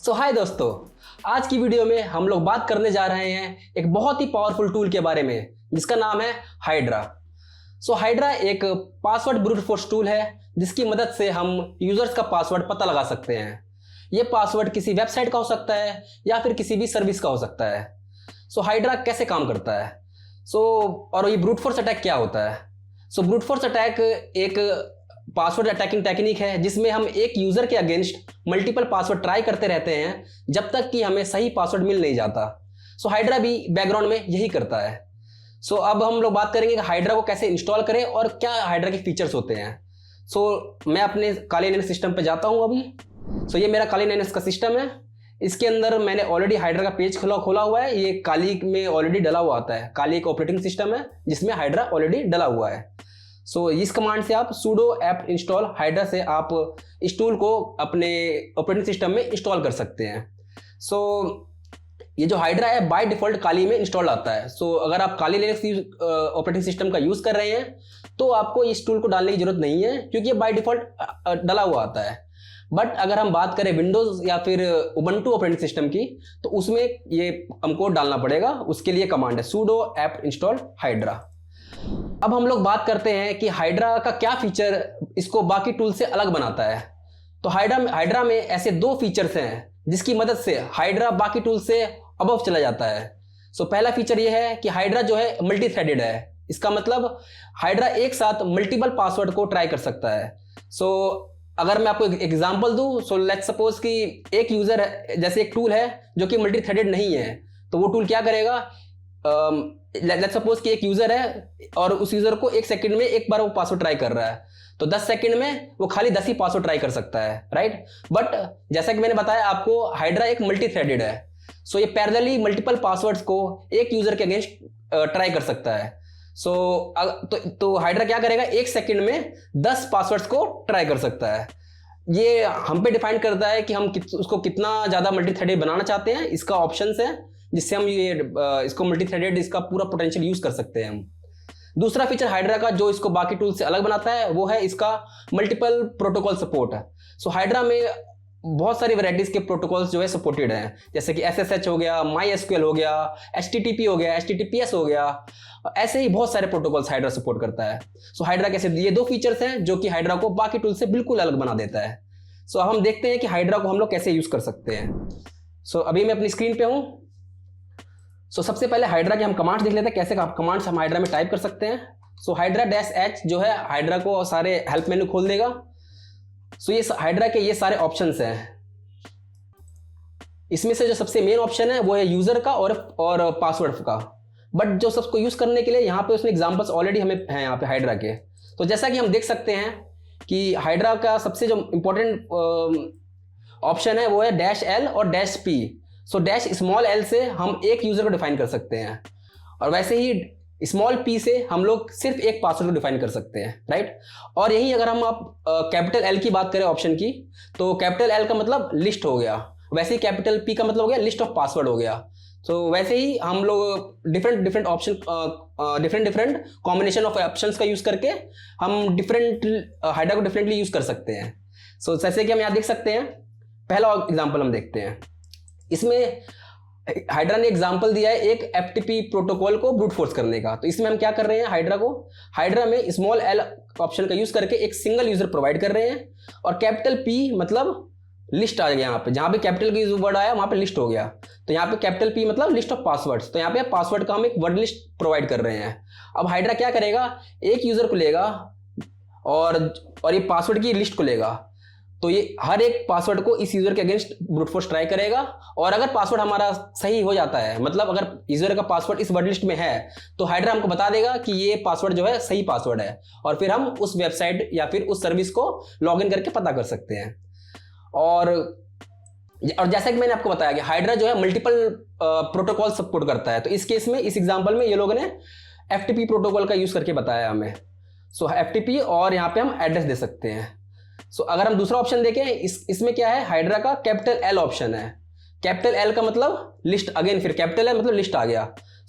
हाय दोस्तों, आज की वीडियो में हम लोग बात करने जा रहे हैं एक बहुत ही पावरफुल टूल के बारे में जिसका नाम है हाइड्रा। हाइड्रा एक पासवर्ड ब्रूट फोर्स टूल है जिसकी मदद से हम यूजर्स का पासवर्ड पता लगा सकते हैं। ये पासवर्ड किसी वेबसाइट का हो सकता है या फिर किसी भी सर्विस का हो सकता है। हाइड्रा कैसे काम करता है? और ये ब्रूट फोर्स अटैक क्या होता है? ब्रूट फोर्स अटैक एक पासवर्ड अटैकिंग टेक्निक है जिसमें हम एक यूजर के अगेंस्ट मल्टीपल पासवर्ड ट्राई करते रहते हैं जब तक कि हमें सही पासवर्ड मिल नहीं जाता। हाइड्रा भी बैकग्राउंड में यही करता है। अब हम लोग बात करेंगे कि हाइड्रा को कैसे इंस्टॉल करें और क्या हाइड्रा के फीचर्स होते हैं। मैं अपने काली लिनक्स सिस्टम पे जाता हूं अभी। ये मेरा काली लिनक्स का सिस्टम है। इसके अंदर मैंने ऑलरेडी हाइड्रा का पेज खोला हुआ है। ये काली में ऑलरेडी डला हुआ आता है। काली एक ऑपरेटिंग सिस्टम है जिसमें हाइड्रा ऑलरेडी डला हुआ है। इस कमांड से आप sudo apt install हाइड्रा से आप इस टूल को अपने ऑपरेटिंग सिस्टम में इंस्टॉल कर सकते हैं। ये जो हाइड्रा है बाय डिफॉल्ट काली में इंस्टॉल आता है। अगर आप काली लिनक्स ऑपरेटिंग सिस्टम का यूज कर रहे हैं तो आपको इस टूल को डालने की जरूरत नहीं है क्योंकि ये बाय डिफॉल्ट डला हुआ आता है। बट अगर हम बात करें विंडोज या फिर उबंटू ऑपरेटिंग सिस्टम की तो उसमें ये हमको डालना पड़ेगा। उसके लिए कमांड है sudo apt install हाइड्रा। अब हम लोग बात करते हैं कि हाइड्रा का क्या फीचर इसको बाकी टूल से अलग बनाता है। हाइड्रा में ऐसे दो फीचर्स हैं जिसकी मदद से हाइड्रा बाकी टूल से अबव चला जाता है। पहला फीचर ये है कि हाइड्रा जो है मल्टी थ्रेडेड है। इसका मतलब हाइड्रा एक साथ मल्टीपल पासवर्ड को ट्राई कर सकता है। अगर मैं आपको एक एग्जांपल दूं, लेट्स सपोज कि एक यूजर जैसे एक टूल है जो कि मल्टी थ्रेडेड नहीं है, तो वो टूल क्या करेगा? लेट्स सपोज कि एक यूजर है और उस यूजर को एक सेकंड में एक बार वो पासवर्ड ट्राई कर रहा है, तो 10 सेकंड में वो खाली 10 ही पासवर्ड ट्राई कर सकता है, राइट? बट जैसा कि मैंने बताया आपको, हाइड्रा एक मल्टी थ्रेडेड है। ये पैरेलली मल्टीपल पासवर्ड्स को एक यूजर के अगेंस्ट ट्राई कर सकता है। तो हाइड्रा क्या करेगा? एक सेकंड में 10 पासवर्ड्स को ट्राई कर सकता है। ये हम पे डिफाइन करता है कि हम उसको कितना ज्यादा मल्टी थ्रेडेड बनाना चाहते हैं। इसका ऑप्शंस है जिससे हम इसको मल्टी थ्रेडेड इसका पूरा पोटेंशियल यूज कर सकते हैं हम। दूसरा फीचर हाइड्रा का जो इसको बाकी टूल से अलग बनाता है वो है इसका मल्टीपल प्रोटोकॉल सपोर्ट है। हाइड्रा में बहुत सारी वैरायटीज के प्रोटोकॉल्स जो है सपोर्टेड हैं, जैसे कि SSH हो गया, MySQL हो गया, HTTP हो गया, HTTPS हो गया। ऐसे ही बहुत सारे प्रोटोकॉल्स हाइड्रा सपोर्ट करता है। हाइड्रा कैसे, ये दो फीचर्स हैं जो कि हाइड्रा को बाकी टूल से बिल्कुल अलग बना देता है। अब हम देखते हैं कि हाइड्रा को हम लोग कैसे यूज कर सकते हैं। अभी मैं अपनी स्क्रीन पे हूं। सबसे पहले हाइड्रा के हम कमांड्स देख लेते हैं, कैसे कमांड्स हम हाइड्रा में टाइप कर सकते हैं। हाइड्रा -h जो है हाइड्रा को सारे हेल्प मेन्यू खोल देगा। ये हाइड्रा के ये सारे ऑप्शंस हैं। इसमें से जो सबसे मेन ऑप्शन है वो है यूजर का और पासवर्ड का। बट जो सबको यूज करने के लिए यहाँ पे उसमें एग्जांपल्स ऑलरेडी हमें हैं यहाँ पे हाइड्रा के। जैसा कि हम देख सकते हैं कि हाइड्रा का सबसे जो इंपॉर्टेंट ऑप्शन है वो है -l और -p। स्मॉल l से हम एक यूजर को डिफाइन कर सकते हैं और वैसे ही स्मॉल p से हम लोग सिर्फ एक पासवर्ड को डिफाइन कर सकते हैं, राइट? और यही अगर हम आप कैपिटल L की बात करें ऑप्शन की, तो कैपिटल L का मतलब लिस्ट हो गया, वैसे ही कैपिटल P का मतलब हो गया लिस्ट ऑफ पासवर्ड हो गया। वैसे ही हम लोग different option different combination of options का यूज करके हम हाइड्रा को डिफरेंटली यूज कर सकते हैं। जैसे कि हम यहाँ देख सकते हैं, पहला एग्जाम्पल हम देखते हैं। इसमें हाइड्रा ने एग्जांपल दिया है एक FTP प्रोटोकॉल को ब्रूट फोर्स करने का। तो इसमें हम क्या कर रहे हैं? हाइड्रा में स्मॉल l ऑप्शन का यूज करके एक सिंगल यूजर प्रोवाइड कर रहे हैं और कैपिटल P मतलब लिस्ट आ गया। यहाँ पे जहाँ पे कैपिटल का वर्ड आया वहाँ पे लिस्ट हो गया। तो यहाँ पे कैपिटल P मतलब लिस्ट ऑफ पासवर्ड्स। तो यहाँ पे पासवर्ड का हम एक वर्ड लिस्ट प्रोवाइड कर रहे हैं। अब हाइड्रा क्या करेगा? एक यूजर को लेगा और ये पासवर्ड की लिस्ट को लेगा। तो ये हर एक पासवर्ड को इस यूजर के अगेंस्ट ब्रूट फोर्स ट्राई करेगा और अगर पासवर्ड हमारा सही हो जाता है, मतलब अगर यूजर का पासवर्ड इस वर्ड लिस्ट में है, तो हाइड्रा हमको बता देगा कि ये पासवर्ड जो है सही पासवर्ड है और फिर हम उस वेबसाइट या फिर उस सर्विस को लॉगिन करके पता कर सकते हैं। और जैसा कि मैंने आपको बताया कि हाइड्रा जो है मल्टीपल प्रोटोकॉल सपोर्ट करता है। तो इस केस में, इस एग्जाम्पल में ये लोगों ने FTP प्रोटोकॉल का यूज करके बताया हमें। FTP और यहाँ पे हम एड्रेस दे सकते हैं। अगर हम दूसरा ऑप्शन देखें, इसमें क्या है? हाइड्रा का कैपिटल L ऑप्शन है। कैपिटल L का मतलब लिस्ट, अगेन फिर कैपिटल L मतलब लिस्ट आ गया।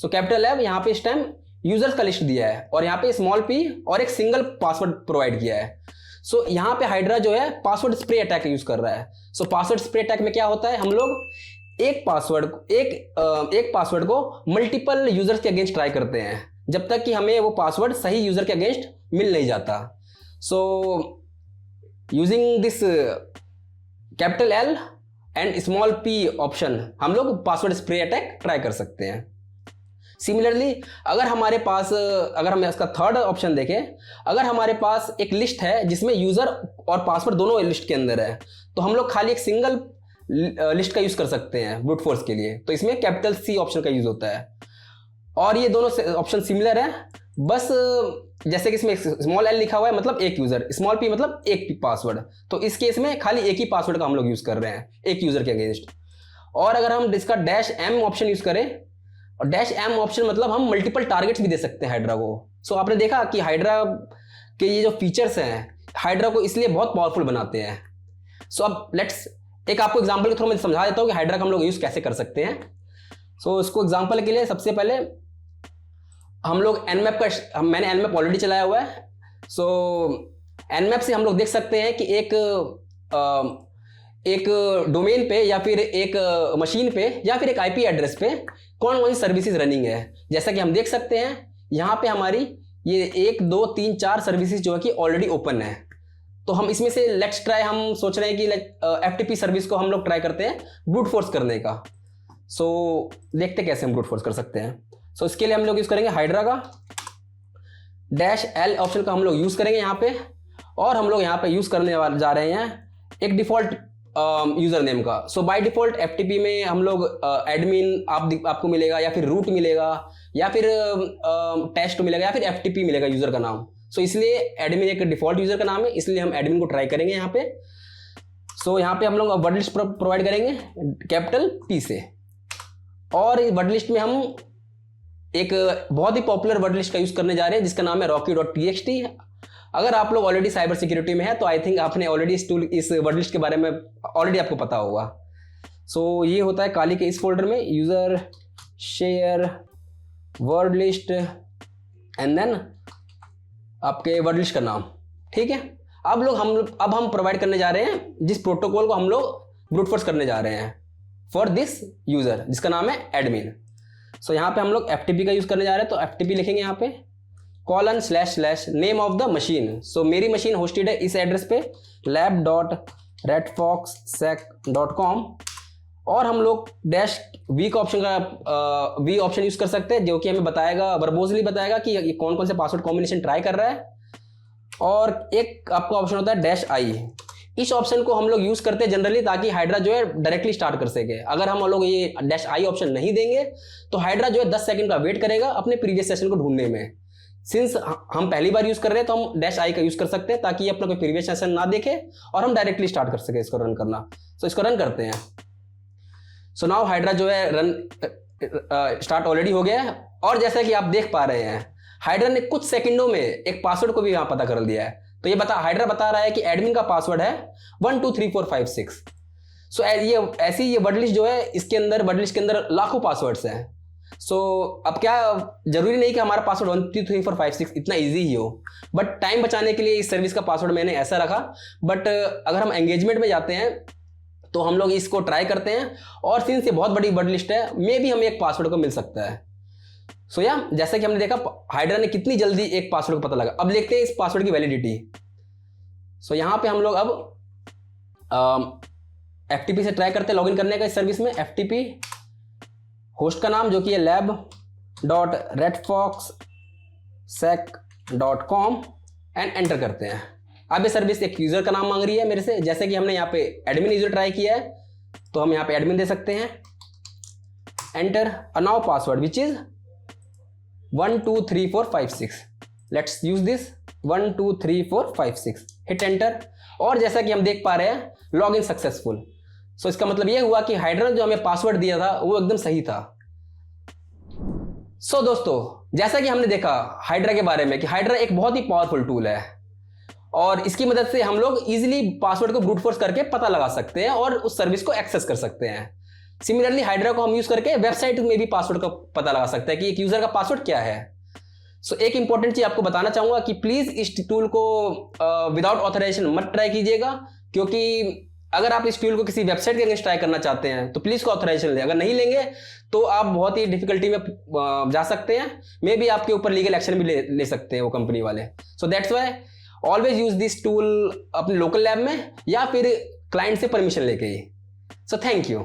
कैपिटल L यहाँ पे इस टाइम यूजर्स का लिस्ट दिया है और यहाँ पे स्मॉल p और एक सिंगल पासवर्ड प्रोवाइड किया है। सो यहाँ पे हाइड्रा जो है पासवर्ड स्प्रे अटैक यूज कर रहा है। सो पासवर्ड स्प्रे अटैक में क्या होता है, हम लोग एक पासवर्ड को मल्टीपल यूजर्स के अगेंस्ट ट्राई करते हैं जब तक कि हमें वो पासवर्ड सही यूजर के अगेंस्ट मिल नहीं जाता। So using this capital L and small P option हम लोग पासवर्ड स्प्रे अटैक ट्राई कर सकते हैं। सिमिलरली अगर हम इसका थर्ड ऑप्शन देखें, अगर हमारे पास एक लिस्ट है जिसमें यूजर और पासवर्ड दोनों लिस्ट के अंदर है, तो हम लोग खाली एक सिंगल लिस्ट का यूज कर सकते हैं ब्रूट फोर्स के लिए। तो इसमें कैपिटल सी ऑप्शन का यूज होता है और ये दोनों ऑप्शन सिमिलर है, बस जैसे कि इसमें स्मॉल एल लिखा हुआ है मतलब एक यूजर, स्मॉल पी मतलब एक पासवर्ड। तो इस केस में खाली एक ही पासवर्ड का हम लोग यूज कर रहे हैं एक यूजर के अगेंस्ट। और अगर हम इसका डैश एम ऑप्शन यूज करें, और डैश एम ऑप्शन मतलब हम मल्टीपल टारगेट्स भी दे सकते हैं हाइड्रा को। सो आपने देखा कि हाइड्रा के ये जो फीचर्स हैं हाइड्रा को इसलिए बहुत पावरफुल बनाते हैं। सो अब लेट्स एक आपको एग्जांपल के थ्रू मैं समझा देता हूँ कि हाइड्रा का हम लोग यूज कैसे कर सकते हैं। सो इसको एग्जांपल के लिए सबसे पहले हम लोग मैंने एनमैप ऑलरेडी चलाया हुआ है। सो एनमैप से हम लोग देख सकते हैं कि एक डोमेन पे या फिर एक मशीन पे या फिर एक आईपी एड्रेस पे कौन कौन सी सर्विसेज रनिंग है। जैसा कि हम देख सकते हैं यहाँ पे हमारी ये 1 2 3 4 सर्विसेज जो है कि ऑलरेडी ओपन है। तो हम इसमें से लेट्स ट्राई, हम सोच रहे हैं कि एफटीपी सर्विस को हम लोग ट्राई करते हैं ब्रूट फोर्स करने का। सो देखते कैसे हम ब्रूट फोर्स कर सकते हैं। सो इसके लिए हम लोग यूज़ करेंगे हाइड्रा का डैश एल ऑप्शन का हम लोग यूज़ करेंगे यहाँ पे, और हम लोग यहाँ पे यूज़ करने जा रहे हैं एक डिफ़ॉल्ट यूज़र नेम का। सो बाय डिफ़ॉल्ट एफटीपी में हम लोग एडमिन आपको मिलेगा या फिर रूट मिलेगा या फिर टेस्ट मिलेगा या फिर एफटीपी मिलेगा यूज़र का नाम। सो इसलिए एडमिन एक डिफ़ॉल्ट यूज़र का नाम है, इसलिए हम एडमिन को ट्राई करेंगे यहाँ पे। सो यहाँ पे हम लोग वर्ड लिस्ट प्रोवाइड करेंगे कैपिटल पी से, और वर्ड लिस्ट में हम एक बहुत ही पॉपुलर वर्ड लिस्ट का यूज़ करने जा रहे हैं जिसका नाम है rocky.txt। अगर आप लोग ऑलरेडी साइबर सिक्योरिटी में है तो आई थिंक आपने ऑलरेडी इस वर्ड लिस्ट के बारे में ऑलरेडी आपको पता होगा। सो ये होता है काली के इस फोल्डर में user share word list and then आपके वर्ड लिस्ट का नाम, ठीक है। अब हम प्रोवाइड करने जा रहे हैं जिस प्रोटोकॉल को हम लोग ब्रूट फोर्स करने जा रहे हैं फॉर दिस यूज़र जिसका नाम है एडमिन। सो यहाँ पे हम लोग एफटीपी का यूज़ करने जा रहे हैं, तो एफटीपी लिखेंगे यहाँ पे :/ नेम ऑफ द मशीन। सो मेरी मशीन होस्टेड है इस एड्रेस पे lab.redfoxsec.com, और हम लोग डैश वी का ऑप्शन यूज़ कर सकते हैं जो कि हमें बताएगा, वर्बोजली बताएगा कि ये कौन कौन से पासवर्ड कॉम्बिनेशन ट्राई कर रहा है। और एक आपका ऑप्शन होता है डैश आई। इस ऑप्शन को हम लोग यूज़ करते हैं जनरली ताकि हाइड्रा जो है डायरेक्टली स्टार्ट कर सके। अगर हम लोग ये डैश आई ऑप्शन नहीं देंगे तो हाइड्रा जो है 10 सेकंड का वेट करेगा अपने प्रीवियस सेशन को ढूंढने में। सिंस हम पहली बार यूज़ कर रहे हैं तो हम डैश आई का यूज़ कर सकते हैं ताकि ये अपना कोई प्रीवियस सेशन ना देखे और हम डायरेक्टली स्टार्ट कर सके इसको रन करना। सो इसको रन करते हैं। सो नाउ हाइड्रा जो है रन स्टार्ट ऑलरेडी हो गया है, और जैसा कि आप देख पा रहे हैं हाइड्रा ने कुछ सेकंडों में एक पासवर्ड को भी यहाँ पता कर लिया है। तो ये हाइड्रा बता रहा है कि एडमिन का पासवर्ड है 1 2 3 4 5 6। सो ये ऐसी ये वर्ड लिस्ट जो है इसके अंदर वर्ड लिस्ट के अंदर लाखों पासवर्ड्स हैं। सो अब क्या जरूरी नहीं कि हमारा पासवर्ड 1 2 3 4 5 6 इतना इजी ही हो, बट टाइम बचाने के लिए इस सर्विस का पासवर्ड मैंने ऐसा रखा। बट अगर हम एंगेजमेंट में जाते हैं तो हम लोग इसको ट्राई करते हैं, और सिंस ये बहुत बड़ी वर्ड लिस्ट है मे भी हमें एक पासवर्ड को मिल सकता है। सो जैसा कि हमने देखा हाइड्रा ने कितनी जल्दी एक पासवर्ड को पता लगा। अब देखते हैं इस पासवर्ड की वैलिडिटी। सो यहाँ पे हम लोग अब एफटीपी से ट्राई करते हैं लॉगिन करने का इस सर्विस में। एफटीपी होस्ट का नाम जो कि है lab.redfoxsec.com एंड एंटर करते हैं। अब ये सर्विस एक यूज़र का नाम मांग रही है मेरे से, जैसे कि हमने यहाँ पे एडमिन यूज़र ट्राई किया है तो हम यहाँ पे एडमिन दे सकते हैं। Enter a now password which is 1 2 3 4 5 6। Let's use this 1 2 3 4 5 6, hit enter, और जैसा कि हम देख पा रहे हैं लॉग इन सक्सेसफुल। सो इसका मतलब यह हुआ कि हाइड्रा जो हमें पासवर्ड दिया था वो एकदम सही था। सो दोस्तों जैसा कि हमने देखा हाइड्रा के बारे में कि हाइड्रा एक बहुत ही पावरफुल टूल है, और इसकी मदद से हम लोग इजीली पासवर्ड को ब्रूट फोर्स करके पता लगा सकते हैं और उस सर्विस को एक्सेस कर सकते हैं। सिमिलरली हाइड्रा को हम यूज करके वेबसाइट में भी पासवर्ड का पता लगा सकते हैं कि एक यूजर का पासवर्ड क्या है। सो एक इंपॉर्टेंट चीज आपको बताना चाहूंगा कि प्लीज इस टूल को विदाउट ऑथराइजेशन मत ट्राई कीजिएगा, क्योंकि अगर आप इस टूल को किसी वेबसाइट के अगेंस्ट ट्राई करना चाहते हैं तो प्लीज को ऑथराइजेशन लें। अगर नहीं लेंगे तो आप बहुत ही डिफिकल्टी में जा सकते हैं, मे भी आपके ऊपर लीगल एक्शन भी ले सकते हैं वो कंपनी वाले। So that's why always use this tool अपने लोकल लैब में या फिर क्लाइंट से परमिशन लेके ही। So thank you.